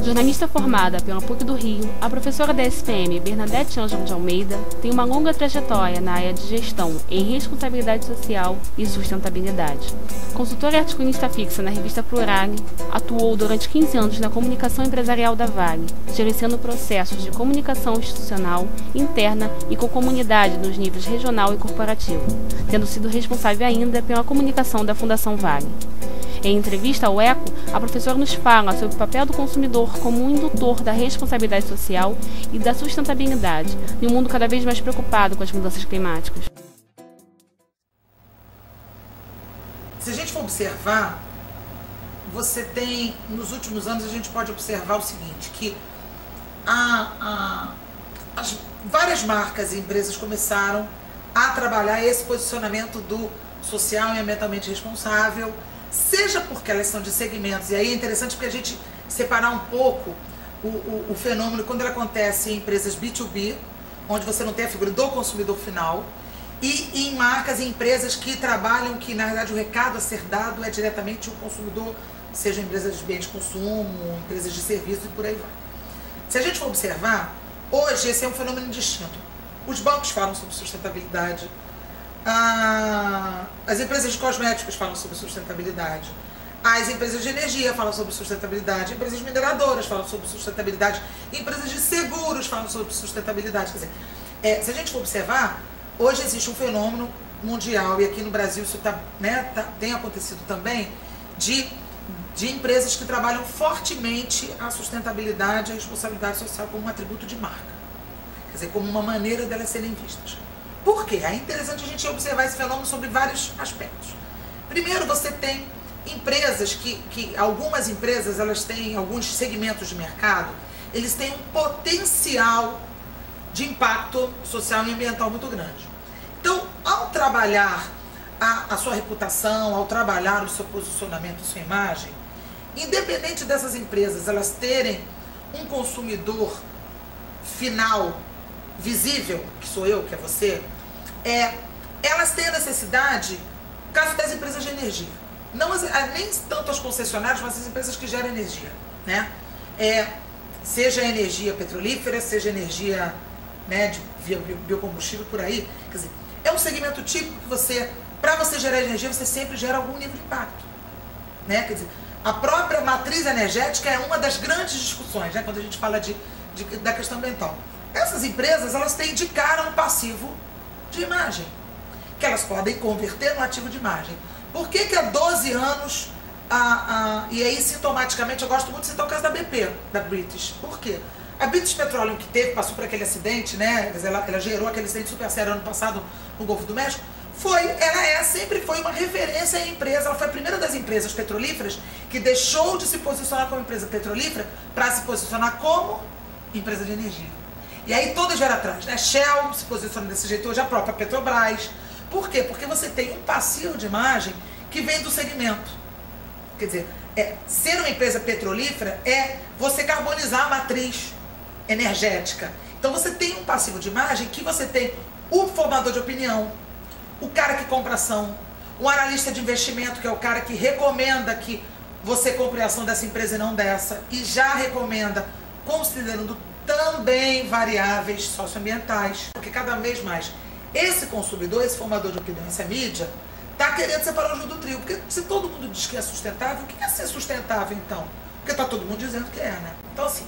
Jornalista formada pela PUC do Rio, a professora da SPM Bernadette Ângelo de Almeida tem uma longa trajetória na área de gestão em responsabilidade social e sustentabilidade. Consultora e articulista fixa na revista Plurale, atuou durante 15 anos na comunicação empresarial da Vale, gerenciando processos de comunicação institucional, interna e com comunidade nos níveis regional e corporativo, tendo sido responsável ainda pela comunicação da Fundação Vale. Em entrevista ao Eco, a professora nos fala sobre o papel do consumidor como um indutor da responsabilidade social e da sustentabilidade, em um mundo cada vez mais preocupado com as mudanças climáticas. Se a gente for observar, você tem, nos últimos anos, a gente pode observar o seguinte, que as várias marcas e empresas começaram a trabalhar esse posicionamento do social e ambientalmente responsável, seja porque elas são de segmentos, e aí é interessante porque a gente separar um pouco o fenômeno quando ele acontece em empresas B2B, onde você não tem a figura do consumidor final, e em marcas e empresas que trabalham, que na verdade o recado a ser dado é diretamente o consumidor, seja empresas de bens de consumo, empresas de serviço e por aí vai. Se a gente for observar, hoje esse é um fenômeno distinto. Os bancos falam sobre sustentabilidade, as empresas de cosméticos falam sobre sustentabilidade, as empresas de energia falam sobre sustentabilidade, empresas mineradoras falam sobre sustentabilidade, empresas de seguros falam sobre sustentabilidade. Quer dizer, se a gente for observar, hoje existe um fenômeno mundial, e aqui no Brasil isso tem acontecido também, de empresas que trabalham fortemente a sustentabilidade e a responsabilidade social como um atributo de marca. Quer dizer, como uma maneira delas serem vistas. Por quê? É interessante a gente observar esse fenômeno sobre vários aspectos. Primeiro, você tem empresas algumas empresas, elas têm alguns segmentos de mercado, eles têm um potencial de impacto social e ambiental muito grande. Então, ao trabalhar a sua reputação, ao trabalhar o seu posicionamento, a sua imagem, independente dessas empresas elas terem um consumidor final visível, que sou eu, que é você, elas têm a necessidade, no caso das empresas de energia, não nem tanto as concessionárias, mas as empresas que geram energia, né? Seja energia petrolífera, seja energia, né, via biocombustível, por aí. Quer dizer, é um segmento típico que para você gerar energia, você sempre gera algum nível de impacto, né? Quer dizer, a própria matriz energética é uma das grandes discussões, né, quando a gente fala da questão ambiental. Essas empresas, elas têm de cara um passivo de imagem, que elas podem converter no ativo de imagem. Por que há 12 anos, e aí sintomaticamente, eu gosto muito de citar o caso da BP, da British. Por quê? A British Petroleum que passou por aquele acidente, né, ela gerou aquele acidente super sério ano passado no Golfo do México, sempre foi uma referência à empresa, ela foi a primeira das empresas petrolíferas que deixou de se posicionar como empresa petrolífera para se posicionar como empresa de energia. E aí todas vieram atrás, né? Shell se posiciona desse jeito hoje, a própria Petrobras. Por quê? Porque você tem um passivo de imagem que vem do segmento. Quer dizer, ser uma empresa petrolífera é você carbonizar a matriz energética. Então você tem um passivo de imagem que você tem o formador de opinião, o cara que compra ação, o analista de investimento, que é o cara que recomenda que você compre a ação dessa empresa e não dessa, e já recomenda considerando também variáveis socioambientais, porque cada vez mais esse consumidor, esse formador de opinião, essa mídia, está querendo separar o joio do trigo, porque se todo mundo diz que é sustentável, o que é ser sustentável então? Porque está todo mundo dizendo que né? Então assim,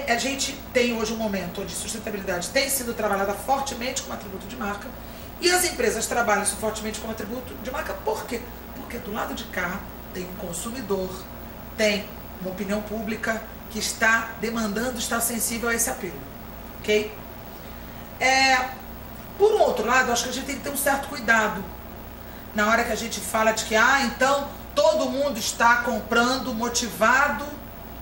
a gente tem hoje um momento onde sustentabilidade tem sido trabalhada fortemente como atributo de marca, e as empresas trabalham isso fortemente como atributo de marca. Por quê? Porque do lado de cá tem um consumidor, tem uma opinião pública que está demandando, está sensível a esse apelo, ok? Por um outro lado, acho que a gente tem que ter um certo cuidado na hora que a gente fala de que, então todo mundo está comprando, motivado,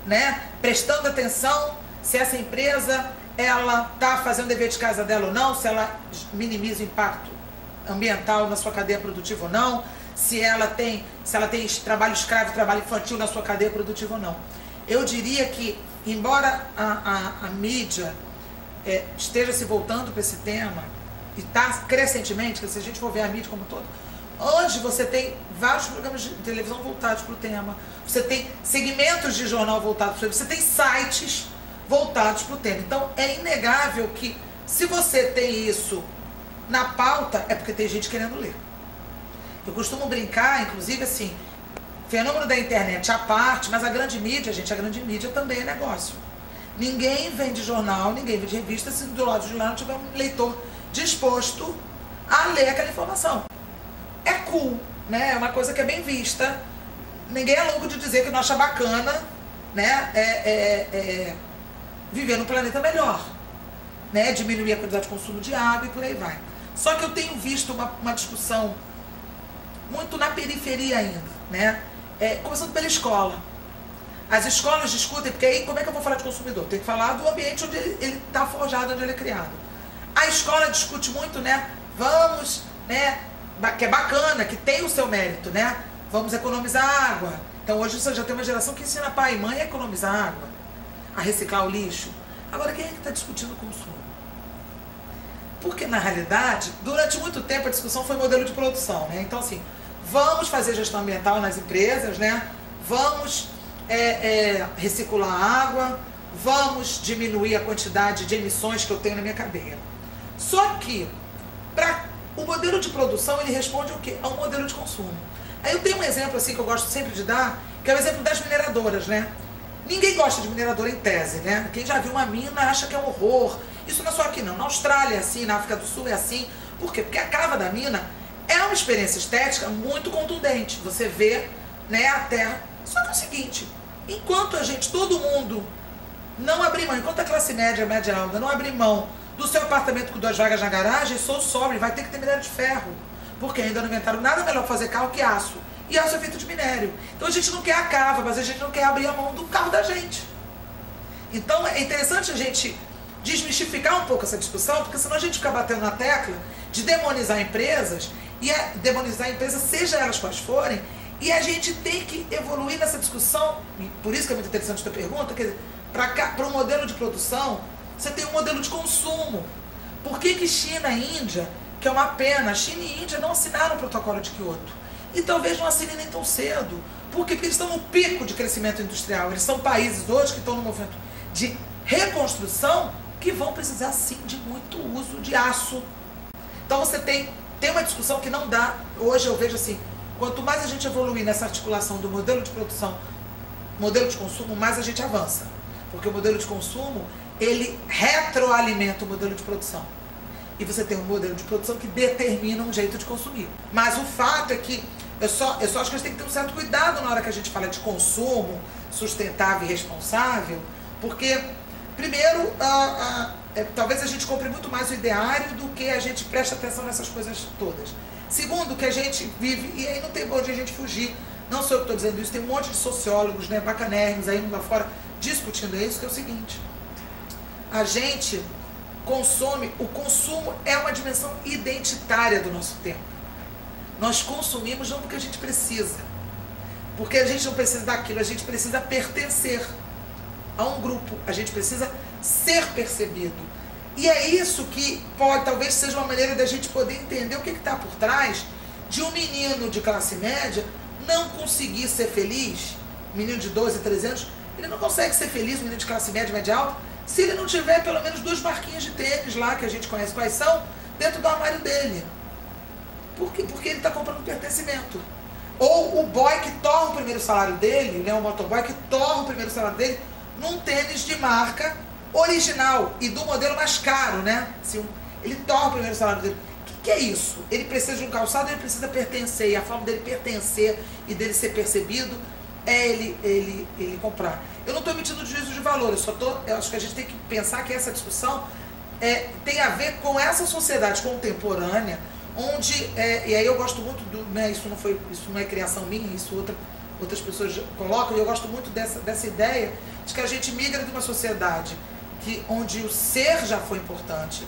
né, prestando atenção se essa empresa, ela está fazendo o dever de casa dela ou não, se ela minimiza o impacto ambiental na sua cadeia produtiva ou não, se ela tem trabalho escravo, trabalho infantil na sua cadeia produtiva ou não. Eu diria que, embora a mídia esteja se voltando para esse tema, e está crescentemente, se a gente for ver a mídia como um todo, Hoje você tem vários programas de televisão voltados para o tema, você tem segmentos de jornal voltados para o tema, você tem sites voltados para o tema. Então é inegável que se você tem isso na pauta, é porque tem gente querendo ler. Eu costumo brincar, inclusive assim, fenômeno da internet à parte, mas a grande mídia, gente, a grande mídia também é negócio. Ninguém vende jornal, ninguém vende revista se do lado de lá não tiver um leitor disposto a ler aquela informação. É cool, né? É uma coisa que é bem vista. Ninguém é louco de dizer que não acha bacana, né? Viver num planeta melhor, né? Diminuir a quantidade de consumo de água e por aí vai. Só que eu tenho visto uma discussão muito na periferia ainda, né? Começando pela escola. As escolas discutem, porque aí como é que eu vou falar de consumidor? Tem que falar do ambiente onde ele está forjado, onde ele é criado. A escola discute muito, né? Vamos, né? Que é bacana, que tem o seu mérito, né? Vamos economizar água. Então hoje você já tem uma geração que ensina pai e mãe a economizar água, a reciclar o lixo. Agora quem é que está discutindo o consumo? Porque na realidade, durante muito tempo a discussão foi modelo de produção, né? Então assim, vamos fazer gestão ambiental nas empresas, né? Vamos reciclar água, vamos diminuir a quantidade de emissões que eu tenho na minha cadeia. Só que, o modelo de produção, ele responde ao quê? A um modelo de consumo. Aí eu tenho um exemplo assim que eu gosto sempre de dar, que é o exemplo das mineradoras, né? Ninguém gosta de mineradora em tese, né? Quem já viu uma mina acha que é um horror. Isso não é só aqui não. Na Austrália é assim, na África do Sul é assim. Por quê? Porque a cava da mina é uma experiência estética muito contundente. Você vê, né, a terra. Só que é o seguinte, enquanto todo mundo não abrir mão, enquanto a classe média, média alta, não abrir mão do seu apartamento com 2 vagas na garagem, sou sobre, vai ter que ter minério de ferro. Porque ainda não inventaram nada melhor pra fazer carro que aço. E aço é feito de minério. Então a gente não quer a cava, mas a gente não quer abrir a mão do carro da gente. Então é interessante a gente desmistificar um pouco essa discussão, porque senão a gente fica batendo na tecla de demonizar empresas, e demonizar empresas, seja elas quais forem, e a gente tem que evoluir nessa discussão, e por isso que é muito interessante a tua pergunta, quer dizer, para um modelo de produção, você tem um modelo de consumo. Por que China e Índia, que é uma pena, China e Índia não assinaram o protocolo de Kyoto? E talvez não assinem nem tão cedo. Por quê? Porque eles estão no pico de crescimento industrial. Eles são países hoje que estão no movimento de reconstrução que vão precisar sim de muito uso de aço. Então você tem uma discussão que não dá. Hoje eu vejo assim, quanto mais a gente evoluir nessa articulação do modelo de produção, modelo de consumo, mais a gente avança. Porque o modelo de consumo, ele retroalimenta o modelo de produção. E você tem um modelo de produção que determina um jeito de consumir. Mas o fato é que eu só acho que a gente tem que ter um certo cuidado na hora que a gente fala de consumo sustentável e responsável, porque, primeiro, talvez a gente compre muito mais o ideário do que a gente preste atenção nessas coisas todas. Segundo, que a gente vive, e aí não tem onde a gente fugir, não sou eu que estou dizendo isso, tem um monte de sociólogos, né, bacanérrimos aí lá fora discutindo isso, que é o seguinte: a gente consome, o consumo é uma dimensão identitária do nosso tempo. Nós consumimos não porque a gente precisa, porque a gente não precisa daquilo, a gente precisa pertencer a um grupo, a gente precisa ser percebido. E é isso que talvez seja uma maneira da gente poder entender o que está por trás de um menino de classe média não conseguir ser feliz, menino de 12, 13 anos, ele não consegue ser feliz, um menino de classe média, média alta, se ele não tiver pelo menos 2 marquinhas de tênis lá, que a gente conhece quais são, dentro do armário dele. Por quê? Porque ele está comprando pertencimento. Ou o boy que torna o primeiro salário dele, né, o motoboy que torna o primeiro salário dele num tênis de marca original e do modelo mais caro, né? Ele torna o primeiro salário dele. O que é isso? Ele precisa de um calçado, ele precisa pertencer, e a forma dele pertencer e dele ser percebido é ele comprar. Eu não estou emitindo juízo de valor, eu acho que a gente tem que pensar que essa discussão tem a ver com essa sociedade contemporânea, onde, e aí eu gosto muito né, isso não é criação minha, isso outras pessoas colocam, e eu gosto muito dessa ideia de que a gente migra de uma sociedade onde o ser já foi importante,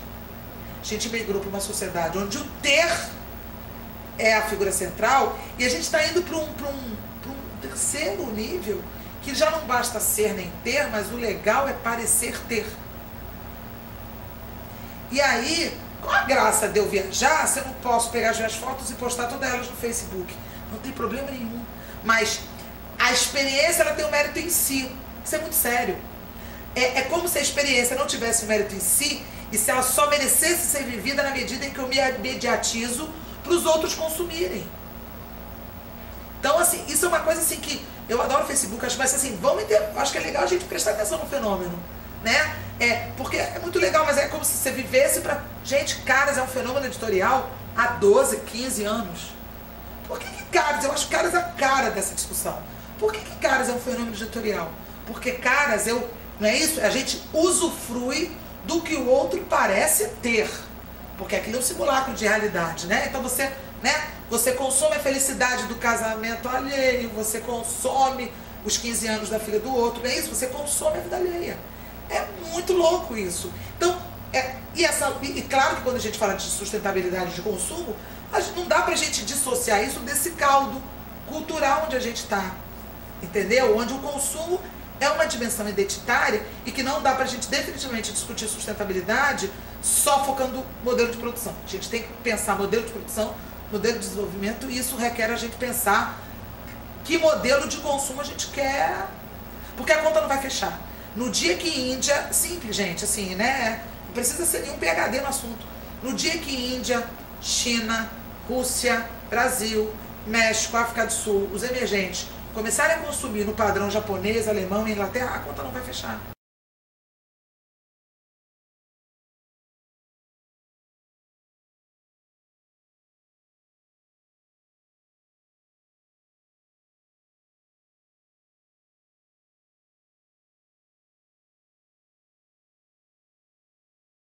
a gente migrou para uma sociedade onde o ter é a figura central, e a gente está indo para um terceiro nível, que já não basta ser nem ter, mas o legal é parecer ter. E aí, Qual a graça de eu viajar se eu não posso pegar as minhas fotos e postar todas elas no Facebook? Não tem problema nenhum. Mas a experiência, ela tem um mérito em si. Isso é muito sério. É como se a experiência não tivesse mérito em si e se ela só merecesse ser vivida na medida em que eu me mediatizo para os outros consumirem. Então, assim, isso é uma coisa assim que eu adoro o Facebook, acho, mas assim, acho que é legal a gente prestar atenção no fenômeno, né? Porque é muito legal, mas é como se você vivesse para... Gente, Caras é um fenômeno editorial há 12, 15 anos. Por que Caras? Eu acho Caras a cara dessa discussão. Por que Caras é um fenômeno editorial? Porque Caras, não é isso? A gente usufrui do que o outro parece ter. Porque aquilo é um simulacro de realidade, né? Então você consome a felicidade do casamento alheio, você consome os 15 anos da filha do outro, não é isso? Você consome a vida alheia. É muito louco isso. Então, e claro que quando a gente fala de sustentabilidade de consumo, não dá pra gente dissociar isso desse caldo cultural onde a gente está, entendeu? Onde o consumo é uma dimensão identitária e que não dá pra gente definitivamente discutir sustentabilidade só focando no modelo de produção. A gente tem que pensar modelo de produção, modelo de desenvolvimento, e isso requer a gente pensar que modelo de consumo a gente quer, porque a conta não vai fechar. No dia que Índia, simples, gente, assim, né? Não precisa ser nenhum PhD no assunto. No dia que Índia, China, Rússia, Brasil, México, África do Sul, os emergentes, começarem a consumir no padrão japonês, alemão e Inglaterra, a conta não vai fechar.